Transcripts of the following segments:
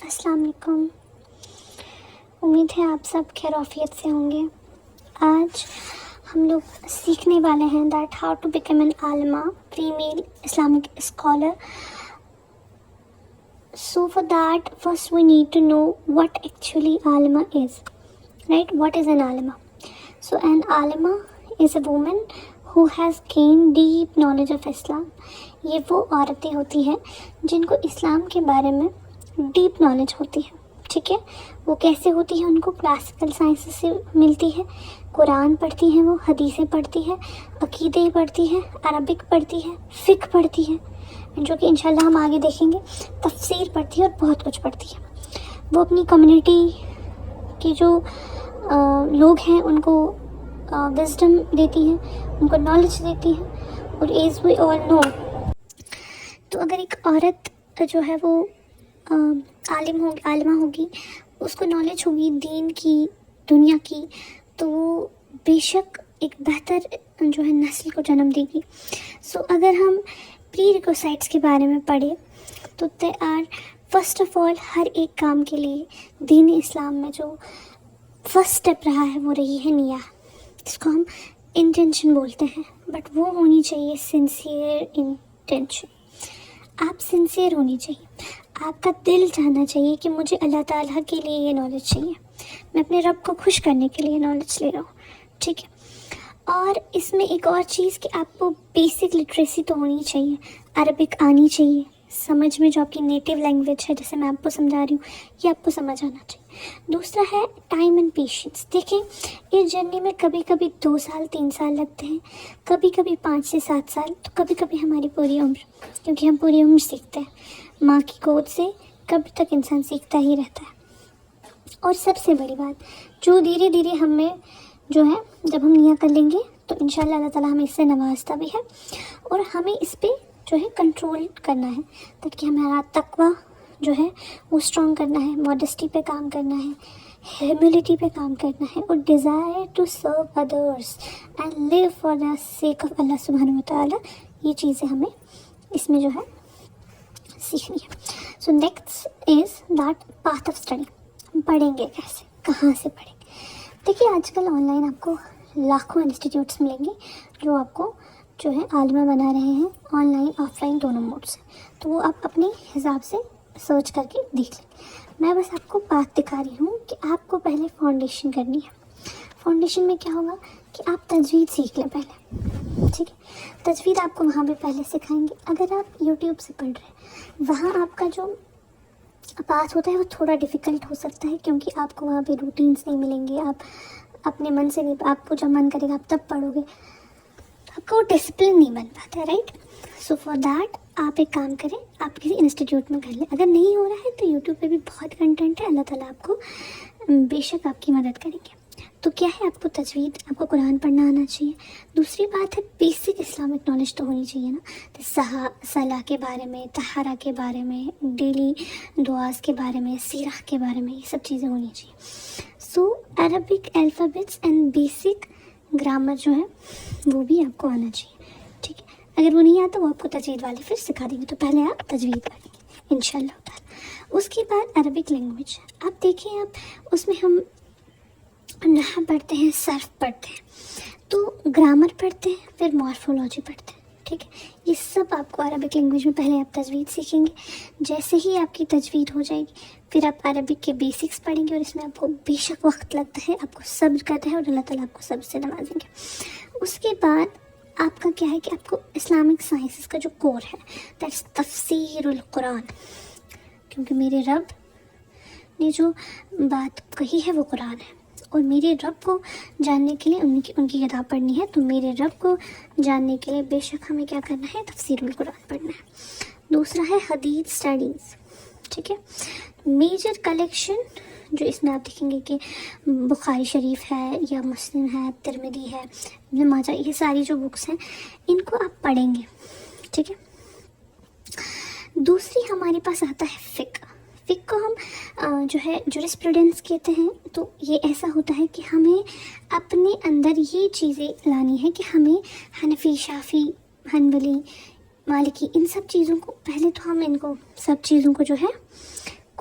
अस्सलाम वालेकुम। उम्मीद है आप सब खैरियत से होंगे। आज हम लोग सीखने वाले हैं that how to become an आलिमा female Islamic scholar. So for that, first we need to know what actually alima is. Right? What is an alima? So an alima is a woman who has gained deep knowledge of Islam. ये वो औरतें होती हैं जिनको इस्लाम के बारे में deep knowledge होती है. ठीक है, वो कैसे होती है? उनको क्लासिकल साइंस से मिलती है, कुरान पढ़ती हैं, वो हदीसें पढ़ती है, अकीदे पढ़ती है, अरबिक पढ़ती है, फ़िक़्ह पढ़ती है, जो कि इंशाल्लाह हम आगे देखेंगे, तफसीर पढ़ती है और बहुत कुछ पढ़ती है. वो अपनी कम्युनिटी के जो लोग हैं उनको विजडम देती हैं, उनको नॉलेज देती हैं. और एज वी ऑल नो, तो अगर एक औरत जो है वो आलिमा होगी, उसको नॉलेज होगी दीन की, दुनिया की, तो वो बेशक एक बेहतर जो है नस्ल को जन्म देगी. सो अगर हम प्री रिक्विसाइट्स के बारे में पढ़े तो they are first of all हर एक काम के लिए दीन इस्लाम में जो फर्स्ट स्टेप रहा है वो रही है निया, जिसको हम इंटेंशन बोलते हैं. बट वो होनी चाहिए सिंसियर इंटेंशन. आप सिंसियर होनी चाहिए, आपका दिल चाहना चाहिए कि मुझे अल्लाह ताला के लिए ये नॉलेज चाहिए, मैं अपने रब को खुश करने के लिए नॉलेज ले रहा हूँ. ठीक है, और इसमें एक और चीज़ कि आपको बेसिक लिटरेसी तो होनी चाहिए, अरबिक आनी चाहिए, समझ में जो आपकी नेटिव लैंग्वेज है, जैसे मैं आपको समझा रही हूँ, ये आपको समझ आना चाहिए. दूसरा है टाइम एंड पेशेंस. देखें, इस जर्नी में कभी कभी 2 साल 3 साल लगते हैं, कभी कभी 5 से 7 साल, तो कभी कभी हमारी पूरी उम्र, क्योंकि हम पूरी उम्र सीखते हैं. माँ की गोद से कब तक इंसान सीखता ही रहता है. और सबसे बड़ी बात, जो धीरे धीरे हमें जो है जब हम निया कर लेंगे तो इंशाल्लाह अल्लाह ताला हमें इससे नवाजता भी है, और हमें इस पर जो है कंट्रोल करना है, ताकि हमारा तकवा जो है वो स्ट्रॉन्ग करना है, मॉडेस्टी पे काम करना है, ह्यूमिलिटी पे काम करना है, और desire to serve others and live for the sake of Allah सुब्हानहू व तआला. ये चीज़ें हमें इसमें जो है सीखनी है. So next is that path of study. हम पढ़ेंगे कैसे, कहाँ से पढ़ेंगे? देखिए, आजकल ऑनलाइन आपको लाखों इंस्टीट्यूट्स मिलेंगे जो आपको जो है आलिमा बना रहे हैं, ऑनलाइन ऑफलाइन दोनों मोड से. तो वो आप अपने हिसाब से सर्च करके देख लें. मैं बस आपको बात दिखा रही हूँ कि आपको पहले फाउंडेशन करनी है. फाउंडेशन में क्या होगा कि आप तजवीद सीख लें पहले. ठीक है, तजवीद आपको वहाँ पे पहले सिखाएंगे. अगर आप यूट्यूब से पढ़ रहे हैं, वहाँ आपका जो पास होता है वो थोड़ा डिफ़िकल्ट हो सकता है, क्योंकि आपको वहाँ पे रूटीन्स नहीं मिलेंगे, आप अपने मन से नहीं, आपको जब मन करेगा आप तब पढ़ोगे, आपका वो डिसिप्लिन नहीं बन पाता है. राइट? सो फॉर दैट आप एक काम करें, आप किसी इंस्टीट्यूट में कर लें. अगर नहीं हो रहा है तो यूट्यूब पे भी बहुत कंटेंट है, अल्लाह ताला आपको बेशक आपकी मदद करेंगे. तो क्या है, आपको तजवीद, आपको कुरान पढ़ना आना चाहिए. दूसरी बात है बेसिक इस्लामिक नॉलेज तो होनी चाहिए ना, तो सलाह के बारे में, तहारा के बारे में, डेली दुआस के बारे में, सीरह के बारे में, ये सब चीज़ें होनी चाहिए. So Arabic alphabets and basic grammar जो है वो भी आपको आना चाहिए. ठीक है, अगर वो नहीं आता वो आपको तजवीद वाले फिर सिखा देंगे, तो पहले आप तजवीद पढ़ेंगे इंशाल्लाह ताला. उसके बाद अरबिक लैंग्वेज. आप देखें, आप उसमें हम नहव पढ़ते हैं, सर्फ पढ़ते हैं, तो ग्रामर पढ़ते हैं, फिर मॉर्फोलॉजी पढ़ते हैं. ठीक है, ये सब आपको अरबिक लैंग्वेज में पहले आप तजवीद सीखेंगे. जैसे ही आपकी तजवीद हो जाएगी फिर आप अरबिक के बेसिक्स पढ़ेंगे, और इसमें आपको बेशक वक्त लगता है, आपको सब्र करना है, और अल्लाह ताला आपको सब्र से नवाजेंगे. उसके बाद आपका क्या है कि आपको इस्लामिक साइंसेस का जो कोर है, दैट्स तफसीरुल कुरान, क्योंकि मेरे रब ने जो बात कही है वो कुरान है, और मेरे रब को जानने के लिए उनकी किताब पढ़नी है. तो मेरे रब को जानने के लिए बेशक हमें क्या करना है, तफसीरुल कुरान पढ़ना है. दूसरा है हदीस स्टडीज़. ठीक है, मेजर कलेक्शन जो इसमें आप देखेंगे कि बुखारी शरीफ है, या मुस्लिम है, तिरमिज़ी है, इब्न माजा, ये सारी जो बुक्स हैं इनको आप पढ़ेंगे. ठीक है, दूसरी हमारे पास आता है फ़िक़्ह. फ़िक़्ह को हम जो है जुरिस्प्रूडेंस कहते हैं. तो ये ऐसा होता है कि हमें अपने अंदर ये चीज़ें लानी है कि हमें हनफी, शाफ़ी, हनबली, मालिकी, इन सब चीज़ों को पहले तो हम इनको सब चीज़ों को जो है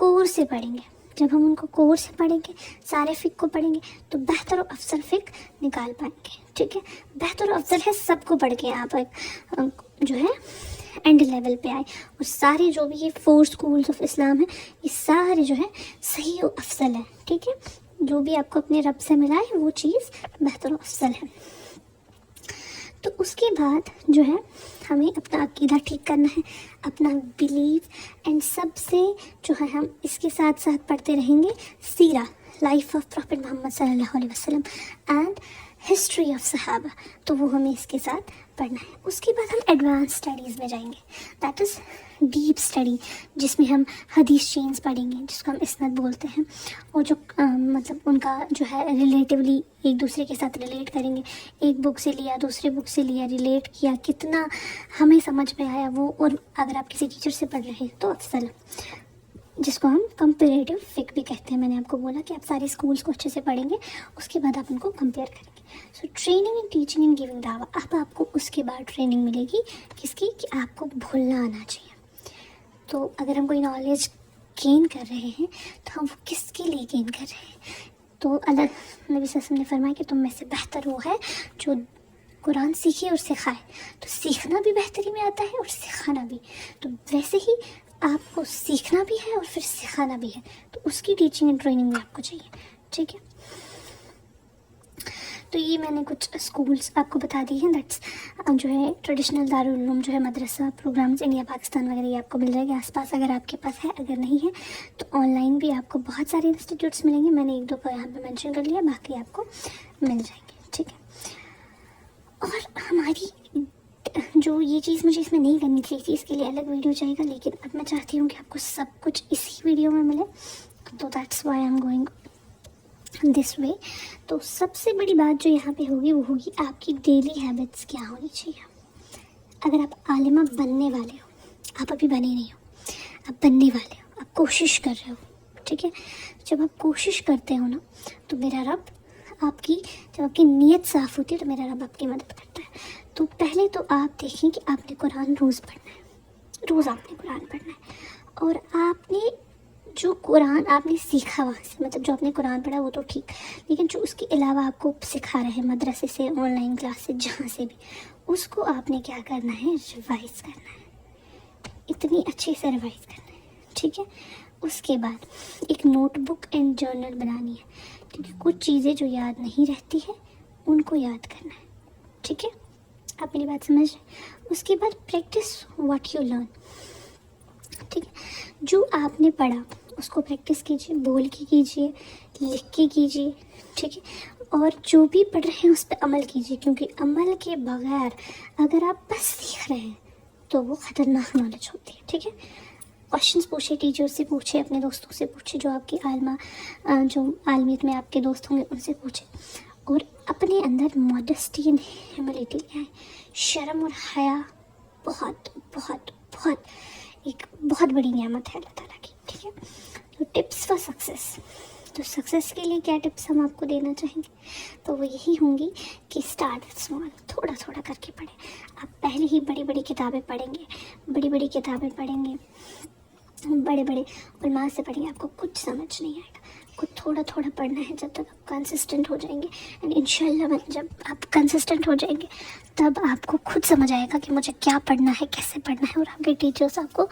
कोर से पढ़ेंगे। जब हम उनको कोर से पढ़ेंगे, सारे फ़िक को पढ़ेंगे, तो बेहतर और अफजल फ़िक निकाल पाएंगे। ठीक है, बेहतर और अफजल है सबको पढ़ के आप एक जो है एंड लेवल पे आए, और सारे जो भी ये 4 स्कूल्स ऑफ इस्लाम है, ये सारे जो है सही और अफजल है। ठीक है, जो भी आपको अपने रब से मिला है वो चीज़ बेहतर और अफजल है। तो उसके बाद जो है हमें अपना अकीदा ठीक करना है, अपना बिलीव, एंड सबसे जो है हम इसके साथ साथ पढ़ते रहेंगे सीरा, लाइफ ऑफ प्रॉफिट मोहम्मद सल्लल्लाहु अलैहि वसल्लम एंड हिस्ट्री ऑफ सहाबा, तो वो हमें इसके साथ पढ़ना है। उसके बाद हम एडवांस स्टडीज़ में जाएंगे, दैट इज़ डीप स्टडी, जिसमें हम हदीस चेन्स पढ़ेंगे, जिसको हम इस्नद बोलते हैं, और जो मतलब उनका जो है रिलेटिवली एक दूसरे के साथ रिलेट करेंगे, एक बुक से लिया, दूसरे बुक से लिया, रिलेट किया, कितना हमें समझ में आया वो, और अगर आप किसी टीचर से पढ़ रहे हैं तो अफसल, जिसको हम कंपेरेटिव फ़िक भी कहते हैं। मैंने आपको बोला कि आप सारे स्कूल्स को अच्छे से पढ़ेंगे, उसके बाद आप उनको कंपेयर करेंगे। So training and teaching and giving दावा, अब आपको उसके बाद ट्रेनिंग मिलेगी किसकी, कि आपको भूलना आना चाहिए। तो अगर हम कोई नॉलेज गेन कर रहे हैं तो हम वो किसके लिए गेन कर रहे हैं, तो अल्लाह नबी सल्लल्लाहु अलैहि वसल्लम ने फरमाया कि तुम में से बेहतर वो है जो कुरान सीखे और सिखाए। तो सीखना भी बेहतरी में आता है और सिखाना भी, तो वैसे ही आपको सीखना भी है और फिर सिखाना भी है, तो उसकी टीचिंग एंड ट्रेनिंग भी आपको चाहिए। ठीक है, तो ये मैंने कुछ स्कूल्स आपको बता दी हैं, दैट्स जो है ट्रेडिशनल दारुल उलूम जो है मदरसा प्रोग्राम्स इंडिया पाकिस्तान वगैरह, ये आपको मिल जाएगा आसपास अगर आपके पास है। अगर नहीं है तो ऑनलाइन भी आपको बहुत सारे इंस्टीट्यूट्स मिलेंगे, मैंने 1-2 को यहाँ पे मेंशन कर लिया, बाकी आपको मिल जाएंगे। ठीक है, और हमारी जो ये चीज़ मुझे इसमें नहीं करनी चाहिए थी, इसके लिए अलग वीडियो चाहिएगा, लेकिन अब मैं चाहती हूँ कि आपको सब कुछ इसी वीडियो में मिले, तो that's why I am going this way. तो सबसे बड़ी बात जो यहाँ पे होगी वो होगी आपकी डेली हैबिट्स क्या होनी चाहिए। अगर आप आलिमा बनने वाले हो, आप अभी बने नहीं हो, आप बनने वाले हो, आप कोशिश कर रहे हो। ठीक है, जब आप कोशिश करते हो ना, तो मेरा रब आपकी, जब आपकी नीयत साफ़ होती है तो मेरा रब आपकी मदद करता है। तो पहले तो आप देखें कि आपने कुरान रोज़ पढ़ना है, रोज़ आपने कुरान पढ़ना है, और आपने जो कुरान आपने सीखा वहाँ से, मतलब जो आपने कुरान पढ़ा वो तो ठीक, लेकिन जो उसके अलावा आपको सिखा रहे हैं मदरसे से, ऑनलाइन क्लास से, जहाँ से भी, उसको आपने क्या करना है, रिवाइज करना है, इतनी अच्छे से रिवाइज करना है। ठीक है, उसके बाद एक नोटबुक एंड जर्नल बनानी है, क्योंकि कुछ चीज़ें जो याद नहीं रहती है उनको याद करना है। ठीक है, आप मेरी बात समझ रहे। उसके बाद प्रैक्टिस व्हाट यू लर्न। ठीक है, जो आपने पढ़ा उसको प्रैक्टिस कीजिए, बोल के कीजिए, लिख के कीजिए। ठीक है, और जो भी पढ़ रहे हैं उस पर अमल कीजिए, क्योंकि अमल के बगैर अगर आप बस सीख रहे हैं तो वो ख़तरनाक नॉलेज होती है। ठीक है, क्वेश्चंस पूछिए, टीचर से पूछिए, अपने दोस्तों से पूछिए, जो आपकी जो आलमियत में आपके दोस्त होंगे उनसे पूछिए, और अपने अंदर मॉडेस्टी एंड ह्यूमिलिटी लाएं। शर्म और हया बहुत बहुत बहुत एक बहुत बड़ी नेमत है अल्लाह ताला की। ठीक है, तो टिप्स फॉर सक्सेस, तो सक्सेस के लिए क्या टिप्स हम आपको देना चाहेंगे, तो वो यही होंगी कि स्टार्ट स्मॉल, थोड़ा थोड़ा करके पढ़ें। आप पहले ही बड़ी बड़ी किताबें पढ़ेंगे, बड़ी बड़ी किताबें पढ़ेंगे, बड़े बड़े उलमा से पढ़ेंगे, आपको कुछ समझ नहीं आएगा। आपको थोड़ा थोड़ा पढ़ना है जब तक आप कंसिस्टेंट हो जाएंगे, एंड इंशाल्लाह जब आप कंसिस्टेंट हो जाएंगे तब आपको खुद समझ आएगा कि मुझे क्या पढ़ना है, कैसे पढ़ना है, और आपके टीचर्स आपको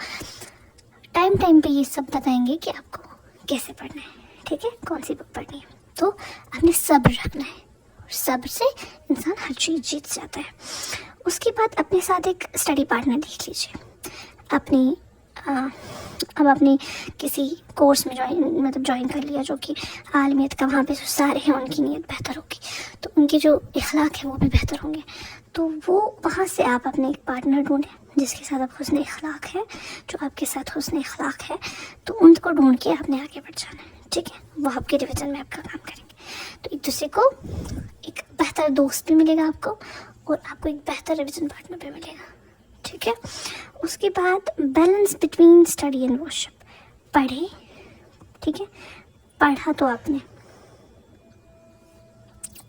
टाइम पे ये सब बताएंगे कि आपको कैसे पढ़ना है। ठीक है, कौन सी बुक पढ़नी है। तो आपने सब्र रखना है, और सब्र से इंसान हर चीज़ जीत जाता है। उसके बाद अपने साथ एक स्टडी पार्टनर देख लीजिए। अपनी अब आपने किसी कोर्स में ज्वाइन कर लिया जो कि आलमियत का, वहाँ पे जो सारे हैं उनकी नीयत बेहतर होगी, तो उनके जो इखलाक है वो भी बेहतर होंगे। तो वो वहाँ से आप अपने एक पार्टनर ढूंढें जिसके साथ आप हुस्न इखलाक है, जो आपके साथ हुस्न इखलाक है, तो उनको ढूंढ के आपने आगे बढ़ जाना है। ठीक है, वो आपके रिवीजन में आपका काम करेंगे, तो एक दूसरे को एक बेहतर दोस्त भी मिलेगा आपको, और आपको एक बेहतर रिवीजन पार्टनर भी मिलेगा। ठीक है, उसके बाद balance between study and worship, पढ़े। ठीक है, पढ़ा तो आपने,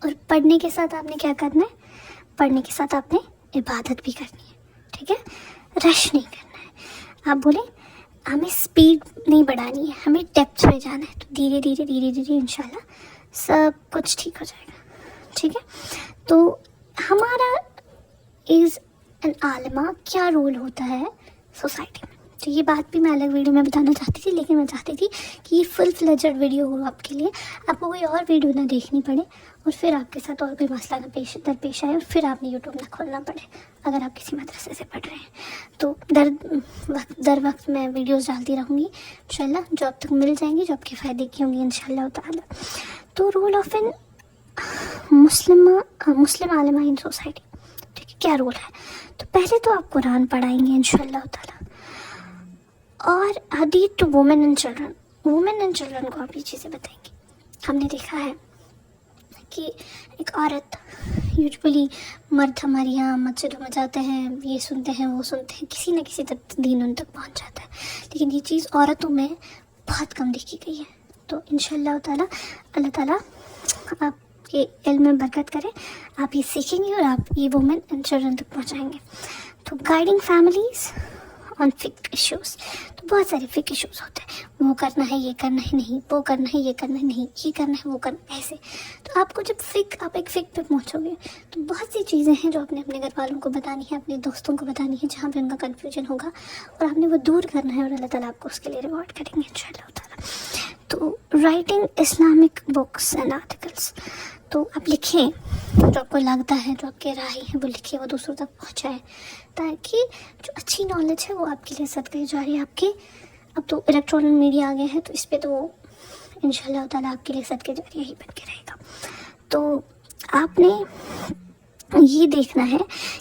और पढ़ने के साथ आपने क्या करना है, पढ़ने के साथ आपने इबादत भी करनी है। ठीक है, रश नहीं करना है। आप बोले ہمیں اسپیڈ نہیں بڑھانی ہے, ہمیں ڈیپتھ میں جانا ہے. تو دھیرے دھیرے دھیرے دھیرے انشاءاللہ سب کچھ ٹھیک ہو جائے گا. ٹھیک ہے, تو ہمارا ایز این عالمہ کیا رول ہوتا ہے سوسائٹی میں. تو یہ بات بھی میں الگ ویڈیو میں بتانا چاہتی تھی, لیکن میں چاہتی تھی کہ یہ فل فلیجڈ ویڈیو ہو آپ کے لیے, آپ کو کوئی اور ویڈیو نہ دیکھنی پڑے اور پھر آپ کے ساتھ اور کوئی مسئلہ نہ درپیش آئے اور پھر آپ نے یوٹیوب نہ کھولنا پڑے اگر آپ کسی مدرسے سے پڑھ رہے ہیں. تو در وقت میں ویڈیوز ڈالتی رہوں گی انشاءاللہ, جو آپ تک مل جائیں گی, جو آپ کے فائدے کی ہوں گی انشاءاللہ تعالیٰ. تو رول آف این مسلم عالمہ ان سوسائٹی, ٹھیک ہے, کیا رول ہے. تو پہلے تو آپ قرآن پڑھائیں گے انشاءاللہ تعالیٰ, اور حدیث ٹو وومن اینڈ چلڈرن کو آپ یہ چیزیں بتائیں گے. ہم نے دیکھا ہے کہ ایک عورت, یوجولی مرد ہمارے یہاں مسجدوں میں جاتے ہیں, یہ سنتے ہیں وہ سنتے ہیں, کسی نہ کسی دین ان تک پہنچ جاتا ہے, لیکن یہ چیز عورتوں میں بہت کم دیکھی گئی ہے. تو انشاءاللہ تعالیٰ اللہ تعالیٰ آپ کے علم میں برکت کرے, آپ یہ سیکھیں گے اور آپ یہ وومن اینڈ چلڈرن تک پہنچائیں گے. تو گائیڈنگ فیملیز آن فک ایشوز, تو بہت سارے فک ایشوز ہوتے ہیں, وہ کرنا ہے یہ کرنا ہے نہیں, وہ کرنا ہے یہ کرنا ہے نہیں, یہ کرنا ہے وہ کرنا ایسے. تو آپ کو جب آپ ایک فک پہ پہنچو گے تو بہت سی چیزیں ہیں جو آپ نے اپنے گھر والوں کو بتانی ہے, اپنے دوستوں کو بتانی ہے, جہاں پہ ان کا کنفیوژن ہوگا, اور آپ نے وہ دور کرنا ہے, اور اللہ تعالیٰ آپ کو اس کے لیے ریوارڈ کریں گے انشاءاللہ تعالیٰ. تو writing Islamic books and articles, تو آپ لکھیں جو آپ کو لگتا ہے, جو آپ کے رائے ہیں وہ لکھیں, وہ دوسروں تک پہنچائیں, تاکہ جو اچھی نالج ہے وہ آپ کے لیے صدقہ جاری آپ کے. اب تو الیکٹرانک میڈیا آ گیا ہے, تو اس پہ تو انشاءاللہ تعالیٰ آپ کے لیے صدقہ جاری ہی بن کے رہے گا. تو آپ نے یہ دیکھنا ہے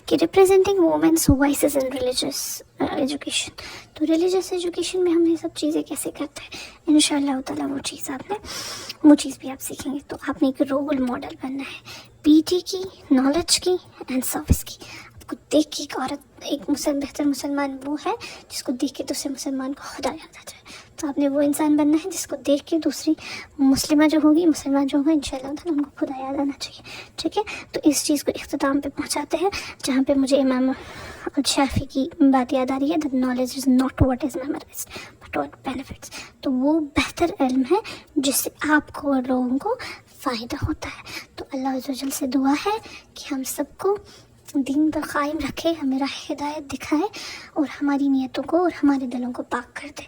کہ representing women's voices in religious education, تو ریلیجیس ایجوکیشن میں ہم یہ سب چیزیں کیسے کرتے ہیں انشاءاللہ تعالیٰ وہ چیز بھی آپ سیکھیں گے. تو آپ نے ایک رول ماڈل بننا ہے پیٹی کی, نالج کی اینڈ سروس کی. آپ کو دیکھ کے ایک عورت, ایک بہتر مسلمان وہ ہے جس کو دیکھ کے دوسرے مسلمان کو خدا یاد آ جائے. تو آپ نے وہ انسان بننا ہے جس کو دیکھ کے دوسری مسلمان جو ہوگی انشاءاللہ تعالیٰ ان کو خدا یاد آنا چاہیے. ٹھیک ہے, تو اس چیز کو اختتام پہ پہنچاتے ہیں, جہاں پہ مجھے امام الشافعی کی بات یاد آ رہی ہے, that knowledge is not what is memorized but what benefits. تو وہ بہتر علم ہے جس سے آپ کو اور لوگوں کو فائدہ ہوتا ہے. تو اللہ عز و جل سے دعا ہے کہ ہم سب کو دین پر قائم رکھے, ہمیں راہ ہدایت دکھائے, اور ہماری نیتوں کو اور ہمارے دلوں کو پاک کر دے.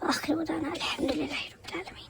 آخر دعوانا الحمدللہ رب العالمین.